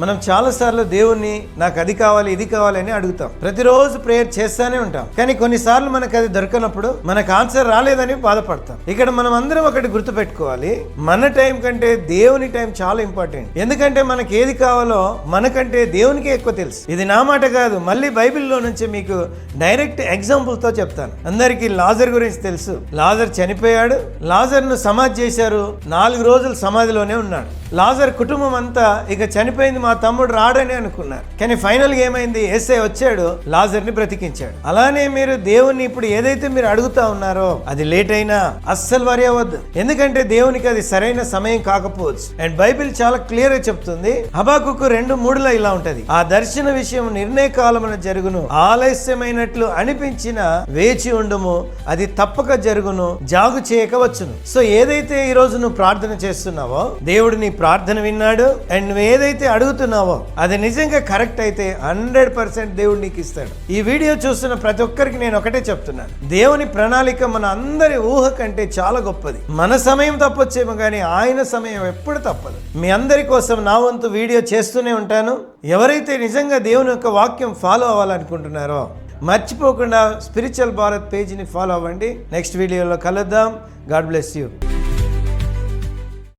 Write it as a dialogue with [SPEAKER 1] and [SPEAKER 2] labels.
[SPEAKER 1] మనం చాలాసార్లు దేవుణ్ణి నాకు అది కావాలి ఇది కావాలి అని అడుగుతాం. ప్రతిరోజు ప్రేయర్ చేస్తానే ఉంటాం. కానీ కొన్నిసార్లు మనకు అది దొరకనప్పుడు మనకు ఆన్సర్ రాలేదని బాధపడతాం. ఇక్కడ మనం అందరం ఒకటి గుర్తుపెట్టుకోవాలి, మన టైం కంటే దేవుని టైం చాలా ఇంపార్టెంట్. ఎందుకంటే మనకి ఏది కావాలో మనకంటే దేవునికి ఎక్కువ తెలుసు. ఇది నా మాట కాదు, మళ్ళీ బైబిల్లో నుంచి మీకు డైరెక్ట్ ఎగ్జాంపుల్ తో చెప్తాను. అందరికీ లాజర్ గురించి తెలుసు. లాజర్ చనిపోయాడు, లాజర్ను సమాధి చేశారు, 4 రోజులు సమాధిలోనే ఉన్నాడు. లాజర్ కుటుంబం అంతా ఇక చనిపోయింది, మా తమ్ముడు రాడని అనుకున్నారు. కానీ ఫైనల్ గా ఏమైంది, యేసయ్య వచ్చాడు, లాజర్ ని బ్రతికించాడు. అలానే మీరు దేవుణ్ణి ఇప్పుడు ఏదైతే మీరు అడుగుతా ఉన్నారో అది లేట్ అయినా అస్సలు వరి అవ్వద్దు. ఎందుకంటే దేవునికి అది సరైన సమయం కాకపోవచ్చు. అండ్ బైబిల్ చాలా క్లియర్ గా చెప్తుంది, హబక్కూకు 2:3 ఇలా ఉంటది, ఆ దర్శన విషయం నిర్ణయ కాలమున జరుగును, ఆలస్యమైనట్లు అనిపించిన వేచి ఉండుము, అది తప్పక జరుగును, జాగు చేయక వచ్చును. సో ఏదైతే ఈ రోజు నువ్వు ప్రార్థన చేస్తున్నావో దేవుడు నీ ప్రార్థన విన్నాడు. అండ్ నువ్వు ఏదైతే అడుగుతున్నావో అది నిజంగా కరెక్ట్ అయితే 100% దేవుడు నీకు ఇస్తాడు. ఈ వీడియో చూస్తున్న ప్రతి ఒక్కరికి నేను ఒకటే చెప్తున్నాను, దేవుని ప్రణాళిక మన అందరి ఊహ కంటే చాలా గొప్పది. మన సమయం తప్పొచ్చేమో కానీ ఆయన సమయం ఎప్పుడు తప్పదు. మీ అందరి కోసం నా వంతు వీడియో చేస్తూనే ఉంటాను. ఎవరైతే నిజంగా దేవుని యొక్క వాక్యం ఫాలో అవ్వాలనుకుంటున్నారో మర్చిపోకుండా స్పిరిచువల్ భారత్ పేజీని ఫాలో అవ్వండి. నెక్స్ట్ వీడియోలో కలుద్దాం. God bless you.